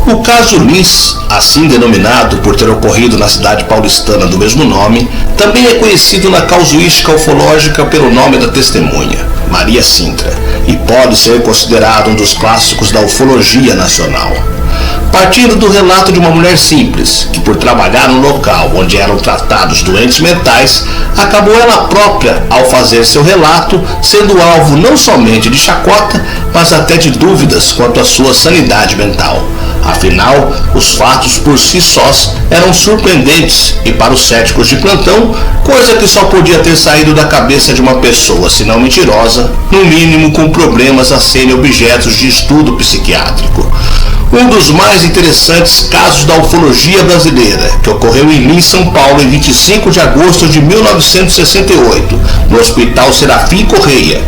O caso Lins, assim denominado por ter ocorrido na cidade paulistana do mesmo nome, também é conhecido na casuística ufológica pelo nome da testemunha, Maria Sintra, e pode ser considerado um dos clássicos da ufologia nacional. Partindo do relato de uma mulher simples, que por trabalhar no local onde eram tratados doentes mentais, acabou ela própria, ao fazer seu relato, sendo alvo não somente de chacota, mas até de dúvidas quanto à sua sanidade mental. Afinal, os fatos por si sós eram surpreendentes e para os céticos de plantão, coisa que só podia ter saído da cabeça de uma pessoa, se não mentirosa, no mínimo com problemas a serem objetos de estudo psiquiátrico. Um dos mais interessantes casos da ufologia brasileira, que ocorreu em Lins, São Paulo, em 25 de agosto de 1968, no Hospital Serafim Correia.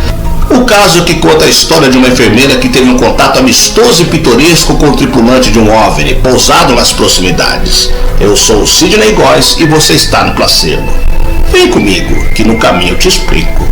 O caso que conta a história de uma enfermeira que teve um contato amistoso e pitoresco com o tripulante de um OVNI pousado nas proximidades. Eu sou o Sidney Góes e você está no Placebo. Vem comigo, que no caminho eu te explico.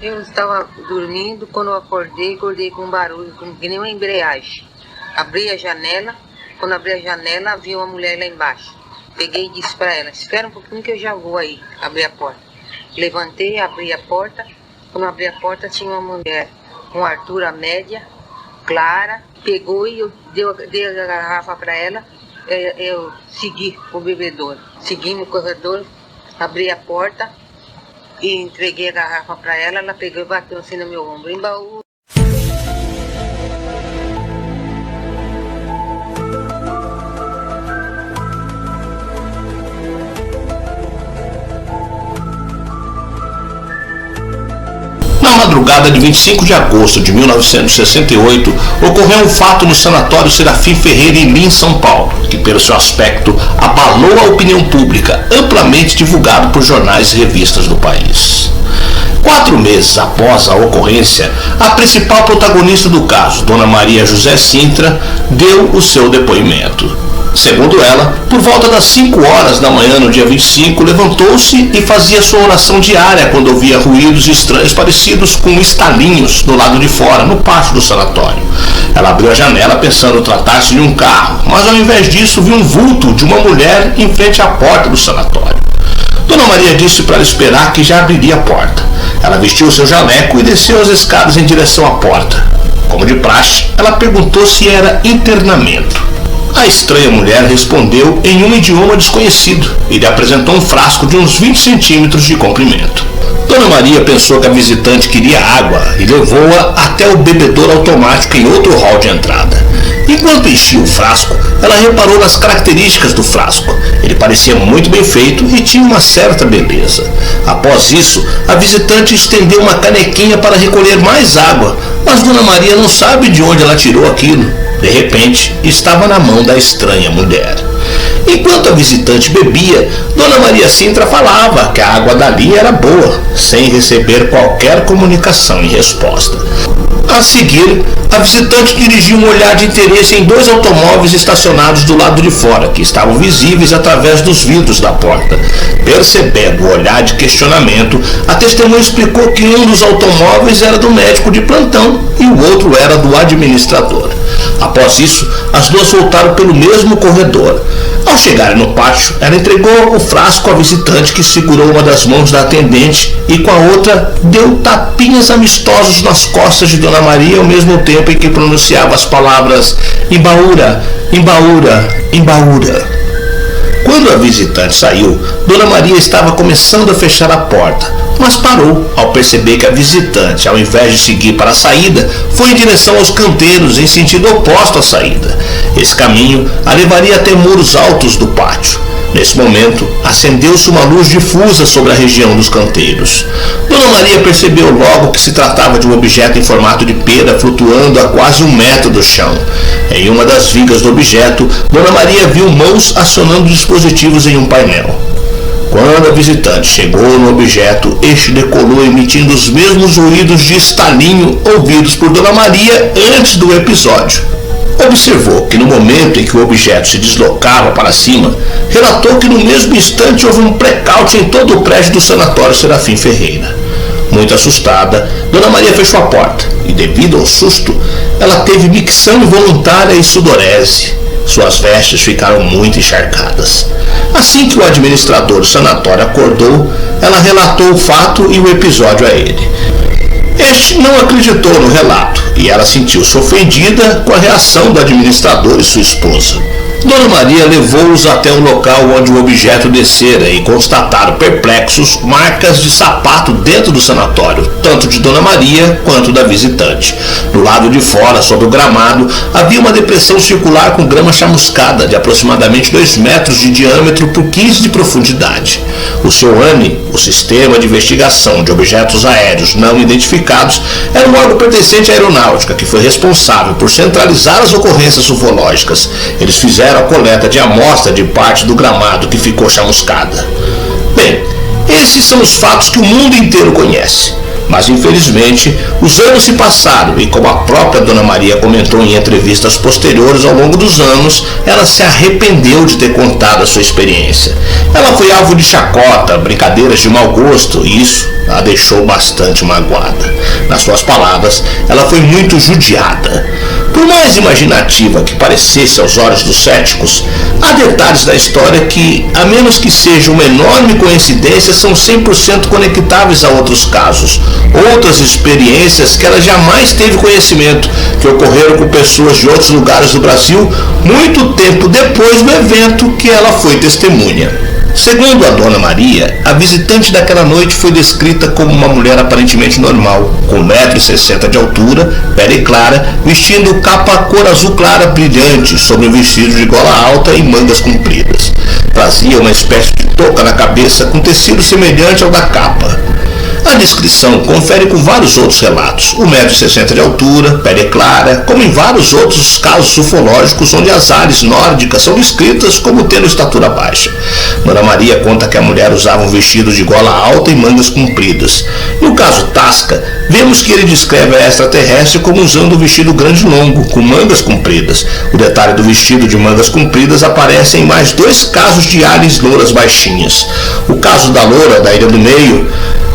Eu estava dormindo, quando eu acordei com um barulho, que nem uma embreagem. Abri a janela, quando abri a janela, vi uma mulher lá embaixo. Peguei e disse para ela, espera um pouquinho que eu já vou aí, abrir a porta. Levantei, abri a porta, quando abri a porta tinha uma mulher com altura média, clara, pegou e eu dei a garrafa para ela, eu segui o bebedouro. Segui no corredor, abri a porta, e entreguei a garrafa para ela, ela pegou e bateu assim no meu ombro. Embaú. Na madrugada de 25 de agosto de 1968, ocorreu um fato no sanatório Serafim Ferreira em Lins, São Paulo, que pelo seu aspecto abalou a opinião pública, amplamente divulgado por jornais e revistas do país. 4 meses após a ocorrência, a principal protagonista do caso, Dona Maria José Sintra, deu o seu depoimento. Segundo ela, por volta das 5 horas da manhã no dia 25, levantou-se e fazia sua oração diária quando ouvia ruídos estranhos parecidos com estalinhos do lado de fora, no pátio do sanatório. Ela abriu a janela pensando tratar-se de um carro, mas ao invés disso viu um vulto de uma mulher em frente à porta do sanatório. Dona Maria disse para ela esperar que já abriria a porta. Ela vestiu seu jaleco e desceu as escadas em direção à porta. Como de praxe, ela perguntou se era internamento. A estranha mulher respondeu em um idioma desconhecido e lhe apresentou um frasco de uns 20 centímetros de comprimento. Dona Maria pensou que a visitante queria água e levou-a até o bebedouro automático em outro hall de entrada. Enquanto enchia o frasco, ela reparou nas características do frasco. Ele parecia muito bem feito e tinha uma certa beleza. Após isso, a visitante estendeu uma canequinha para recolher mais água, mas Dona Maria não sabe de onde ela tirou aquilo. De repente, estava na mão da estranha mulher. Enquanto a visitante bebia, Dona Maria Sintra falava que a água dali era boa, sem receber qualquer comunicação em resposta. A seguir, a visitante dirigiu um olhar de interesse em 2 automóveis estacionados do lado de fora, que estavam visíveis através dos vidros da porta. Percebendo o olhar de questionamento, a testemunha explicou que um dos automóveis era do médico de plantão e o outro era do administrador. Após isso, as duas voltaram pelo mesmo corredor. Ao Ao chegarem no pátio, ela entregou o frasco à visitante, que segurou uma das mãos da atendente e com a outra deu tapinhas amistosos nas costas de Dona Maria, ao mesmo tempo em que pronunciava as palavras embaúra, embaúra, embaúra. Quando a visitante saiu, Dona Maria estava começando a fechar a porta, mas parou ao perceber que a visitante, ao invés de seguir para a saída, foi em direção aos canteiros em sentido oposto à saída. Esse caminho a levaria até muros altos do pátio. Nesse momento, acendeu-se uma luz difusa sobre a região dos canteiros. Dona Maria percebeu logo que se tratava de um objeto em formato de pera flutuando a quase 1 metro do chão. Em uma das vigas do objeto, Dona Maria viu mãos acionando dispositivos em um painel. Quando a visitante chegou no objeto, este decolou emitindo os mesmos ruídos de estalinho ouvidos por Dona Maria antes do episódio. Observou que no momento em que o objeto se deslocava para cima, relatou que no mesmo instante houve um blackout em todo o prédio do sanatório Serafim Ferreira. Muito assustada, Dona Maria fechou a porta e, devido ao susto, ela teve micção involuntária e sudorese. Suas vestes ficaram muito encharcadas. Assim que o administrador do sanatório acordou, ela relatou o fato e o episódio a ele. Este não acreditou no relato e ela sentiu-se ofendida com a reação do administrador e sua esposa. Dona Maria levou-os até o local onde o objeto descera e constataram perplexos marcas de sapato dentro do sanatório, tanto de Dona Maria quanto da visitante. Do lado de fora, sobre o gramado, havia uma depressão circular com grama chamuscada de aproximadamente 2 metros de diâmetro por 15 de profundidade. O SEOANI, o Sistema de Investigação de Objetos Aéreos Não Identificados, era um órgão pertencente à aeronáutica que foi responsável por centralizar as ocorrências ufológicas. Eles fizeram a coleta de amostra de parte do gramado que ficou chamuscada. Bem, esses são os fatos que o mundo inteiro conhece. Mas infelizmente os anos se passaram e, como a própria Dona Maria comentou em entrevistas posteriores ao longo dos anos, ela se arrependeu de ter contado a sua experiência. Ela foi alvo de chacota, brincadeiras de mau gosto e isso a deixou bastante magoada. Nas suas palavras, ela foi muito judiada. Por mais imaginativa que parecesse aos olhos dos céticos, há detalhes da história que, a menos que seja uma enorme coincidência, são 100% conectáveis a outros casos, outras experiências que ela jamais teve conhecimento, que ocorreram com pessoas de outros lugares do Brasil muito tempo depois do evento que ela foi testemunha. Segundo a Dona Maria, a visitante daquela noite foi descrita como uma mulher aparentemente normal, com 1,60 m de altura, pele clara, vestindo capa cor azul clara brilhante sobre um vestido de gola alta e mangas compridas. Trazia uma espécie de touca na cabeça com tecido semelhante ao da capa. A descrição confere com vários outros relatos. 1,60 m de altura, pele clara, como em vários outros casos ufológicos onde as áreas nórdicas são descritas como tendo estatura baixa. Dona Maria conta que a mulher usava um vestido de gola alta e mangas compridas. No caso Tasca, vemos que ele descreve a extraterrestre como usando um vestido grande e longo, com mangas compridas. O detalhe do vestido de mangas compridas aparece em mais 2 casos de aliens louras baixinhas. O caso da loura da Ilha do Meio,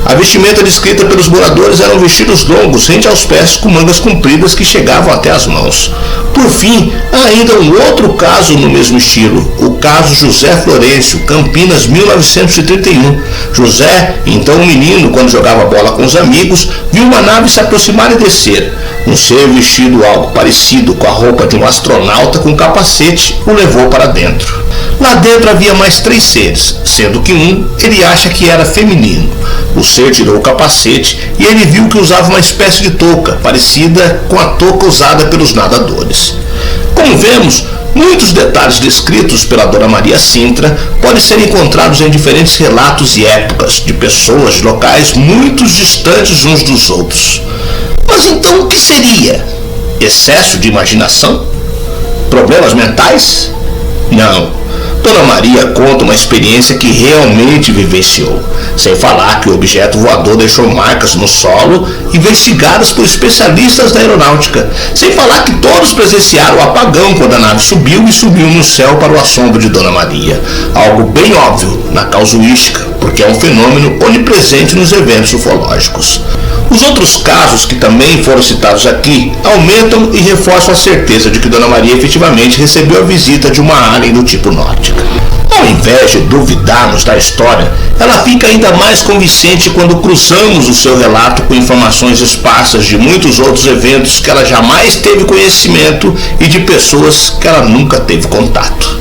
a vestimenta descrita pelos moradores eram vestidos longos, rente aos pés, com mangas compridas que chegavam até as mãos. Por fim, há ainda um outro caso no mesmo estilo, o caso José Florencio, Campinas, 1931. José, então um menino, quando jogava bola com os amigos, viu uma nave se aproximar e descer. Um ser vestido algo parecido com a roupa de um astronauta com capacete o levou para dentro. Lá dentro havia mais 3 seres, sendo que um ele acha que era feminino. O ser tirou o capacete e ele viu que usava uma espécie de touca, parecida com a touca usada pelos nadadores. Como vemos, muitos detalhes descritos pela Dona Maria Sintra podem ser encontrados em diferentes relatos e épocas, de pessoas de locais muito distantes uns dos outros. Mas então o que seria? Excesso de imaginação? Problemas mentais? Não. Dona Maria conta uma experiência que realmente vivenciou, sem falar que o objeto voador deixou marcas no solo investigadas por especialistas da aeronáutica, sem falar que todos presenciaram o apagão quando a nave subiu e subiu no céu para o assombro de Dona Maria, algo bem óbvio na casuística, porque é um fenômeno onipresente nos eventos ufológicos. Os outros casos que também foram citados aqui aumentam e reforçam a certeza de que Dona Maria efetivamente recebeu a visita de uma alien do tipo nórdica. Ao invés de duvidarmos da história, ela fica ainda mais convincente quando cruzamos o seu relato com informações esparsas de muitos outros eventos que ela jamais teve conhecimento e de pessoas que ela nunca teve contato.